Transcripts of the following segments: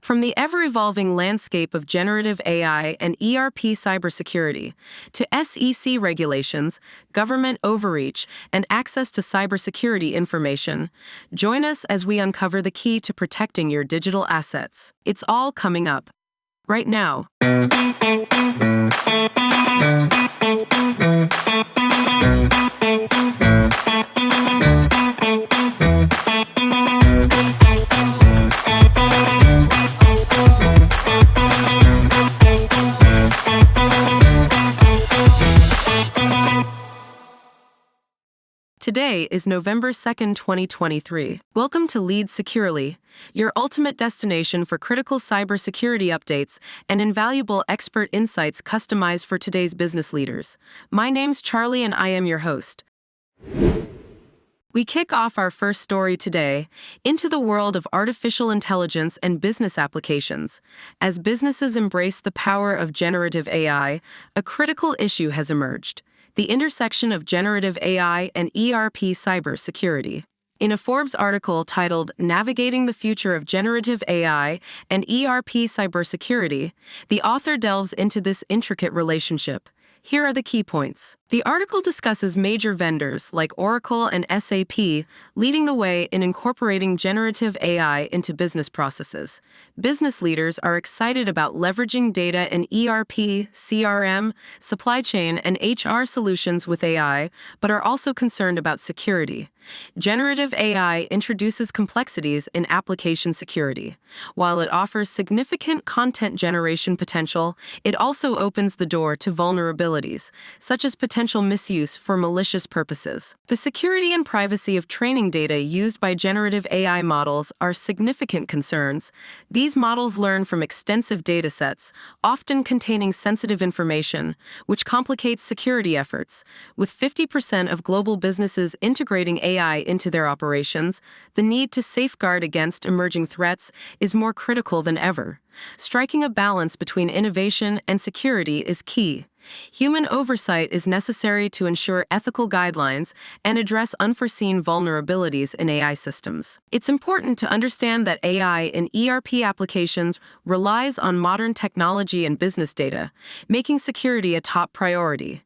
From the ever-evolving landscape of generative AI and ERP cybersecurity to SEC regulations, government overreach, and access to cybersecurity information, join us as we uncover the key to protecting your digital assets. It's all coming up right now. Today is November 2nd, 2023. Welcome to Lead Securely, your ultimate destination for critical cybersecurity updates and invaluable expert insights customized for today's business leaders. My name's Charlie and I am your host. We kick off our first story today into the world of artificial intelligence and business applications. As businesses embrace the power of generative AI, a critical issue has emerged: the intersection of generative AI and ERP cybersecurity. In a Forbes article titled Navigating the Future of Generative AI and ERP Cybersecurity, the author delves into this intricate relationship. Here are the key points. The article discusses major vendors like Oracle and SAP leading the way in incorporating generative AI into business processes. Business leaders are excited about leveraging data in ERP, CRM, supply chain, and HR solutions with AI, but are also concerned about security. Generative AI introduces complexities in application security. While it offers significant content generation potential, it also opens the door to vulnerabilities, such as potential misuse for malicious purposes. The security and privacy of training data used by generative AI models are significant concerns. These models learn from extensive datasets, often containing sensitive information, which complicates security efforts. With 50% of global businesses integrating AI into their operations, the need to safeguard against emerging threats is more critical than ever. Striking a balance between innovation and security is key. Human oversight is necessary to ensure ethical guidelines and address unforeseen vulnerabilities in AI systems. It's important to understand that AI in ERP applications relies on modern technology and business data, making security a top priority.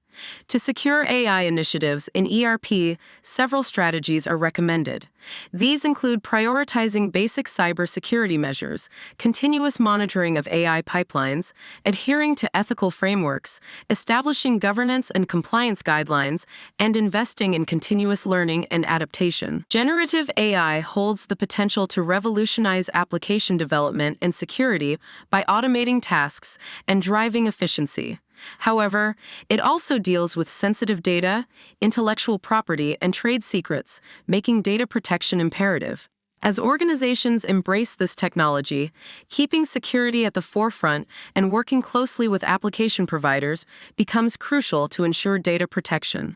To secure AI initiatives in ERP, several strategies are recommended. These include prioritizing basic cybersecurity measures, continuous monitoring of AI pipelines, adhering to ethical frameworks, establishing governance and compliance guidelines, and investing in continuous learning and adaptation. Generative AI holds the potential to revolutionize application development and security by automating tasks and driving efficiency. However, it also deals with sensitive data, intellectual property, and trade secrets, making data protection imperative. As organizations embrace this technology, keeping security at the forefront and working closely with application providers becomes crucial to ensure data protection.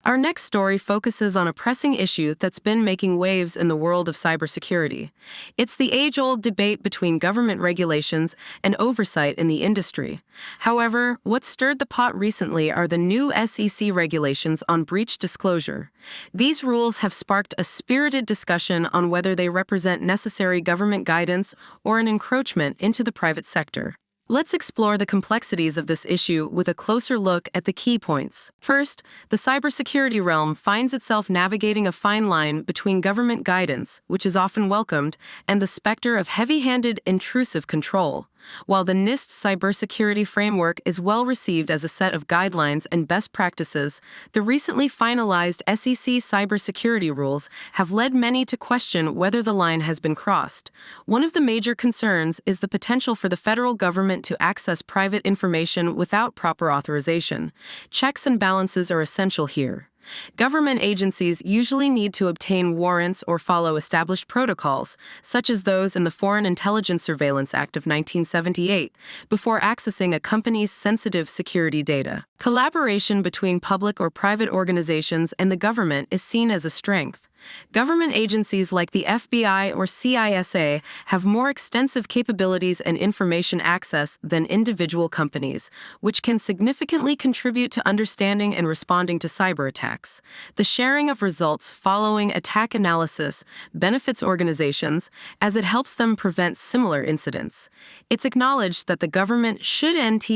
Our next story focuses on a pressing issue that's been making waves in the world of cybersecurity. It's the age-old debate between government regulations and oversight in the industry. However, what stirred the pot recently are the new SEC regulations on breach disclosure. These rules have sparked a spirited discussion on whether they represent necessary government guidance or an encroachment into the private sector. Let's explore the complexities of this issue with a closer look at the key points. First, the cybersecurity realm finds itself navigating a fine line between government guidance, which is often welcomed, and the specter of heavy-handed, intrusive control. While the NIST cybersecurity framework is well received as a set of guidelines and best practices, the recently finalized SEC cybersecurity rules have led many to question whether the line has been crossed. One of the major concerns is the potential for the federal government to access private information without proper authorization. Checks and balances are essential here. Government agencies usually need to obtain warrants or follow established protocols, such as those in the Foreign Intelligence Surveillance Act of 1978, before accessing a company's sensitive security data. Collaboration between public or private organizations and the government is seen as a strength. Government agencies like the FBI or CISA have more extensive capabilities and information access than individual companies, which can significantly contribute to understanding and responding to cyber attacks. The sharing of results following attack analysis benefits organizations as it helps them prevent similar incidents. It's acknowledged that the government should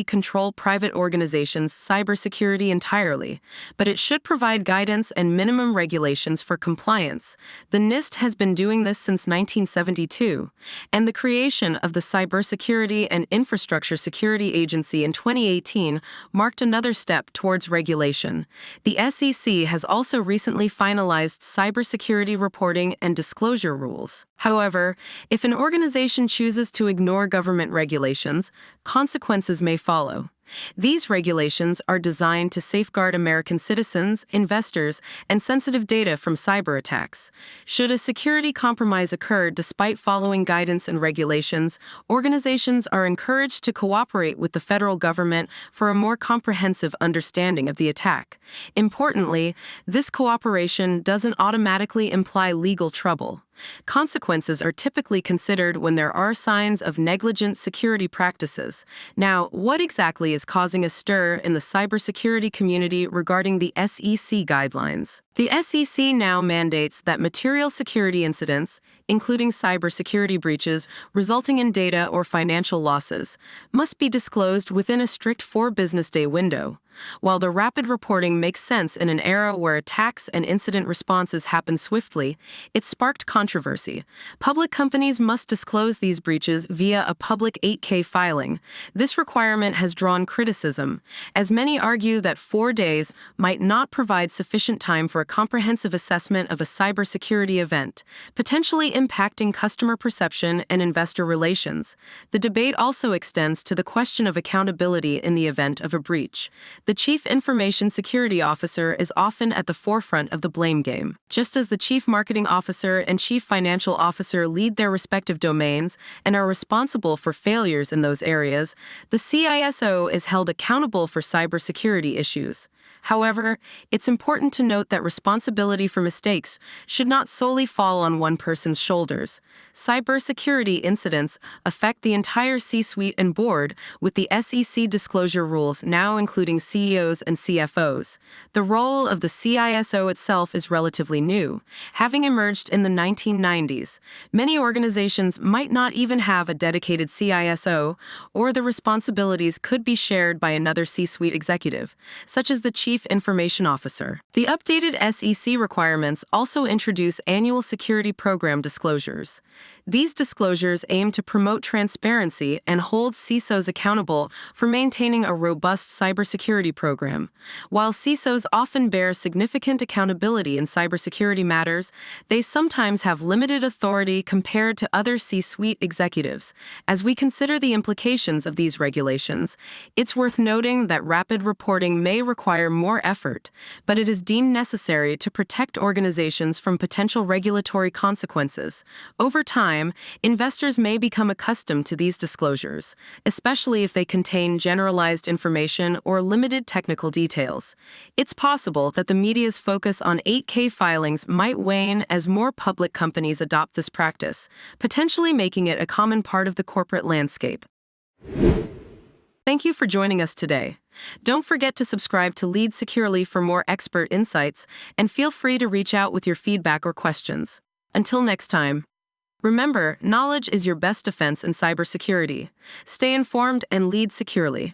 control private organizations' cybersecurity entirely, but it should provide guidance and minimum regulations for compliance. The NIST has been doing this since 1972, and the creation of the Cybersecurity and Infrastructure Security Agency in 2018 marked another step towards regulation. The SEC has also recently finalized cybersecurity reporting and disclosure rules. However, if an organization chooses to ignore government regulations, consequences may follow. These regulations are designed to safeguard American citizens, investors, and sensitive data from cyber attacks. Should a security compromise occur despite following guidance and regulations, organizations are encouraged to cooperate with the federal government for a more comprehensive understanding of the attack. Importantly, this cooperation doesn't automatically imply legal trouble. Consequences are typically considered when there are signs of negligent security practices. Now, what exactly is causing a stir in the cybersecurity community regarding the SEC guidelines? The SEC now mandates that material security incidents, including cybersecurity breaches resulting in data or financial losses, must be disclosed within a strict 4-business-day window. While the rapid reporting makes sense in an era where attacks and incident responses happen swiftly, it sparked controversy. Public companies must disclose these breaches via a public 8K filing. This requirement has drawn criticism, as many argue that 4 days might not provide sufficient time for a comprehensive assessment of a cybersecurity event, potentially impacting customer perception and investor relations. The debate also extends to the question of accountability in the event of a breach. The Chief Information Security Officer is often at the forefront of the blame game. Just as the Chief Marketing Officer and Chief Financial Officer lead their respective domains and are responsible for failures in those areas, the CISO is held accountable for cybersecurity issues. However, it's important to note that responsibility for mistakes should not solely fall on one person's shoulders. Cybersecurity incidents affect the entire C-suite and board, with the SEC disclosure rules now including CEOs and CFOs. The role of the CISO itself is relatively new, having emerged in the 1990s. Many organizations might not even have a dedicated CISO, or the responsibilities could be shared by another C-suite executive, such as the Chief Information Officer. The updated SEC requirements also introduce annual security program disclosures. These disclosures aim to promote transparency and hold CISOs accountable for maintaining a robust cybersecurity program. While CISOs often bear significant accountability in cybersecurity matters, they sometimes have limited authority compared to other C-suite executives. As we consider the implications of these regulations, it's worth noting that rapid reporting may require more effort, but it is deemed necessary to protect organizations from potential regulatory consequences. Over time, investors may become accustomed to these disclosures, especially if they contain generalized information or limited technical details. It's possible that the media's focus on 8K filings might wane as more public companies adopt this practice, potentially making it a common part of the corporate landscape. Thank you for joining us today. Don't forget to subscribe to Lead Securely for more expert insights, and feel free to reach out with your feedback or questions. Until next time. Remember, knowledge is your best defense in cybersecurity. Stay informed and lead securely.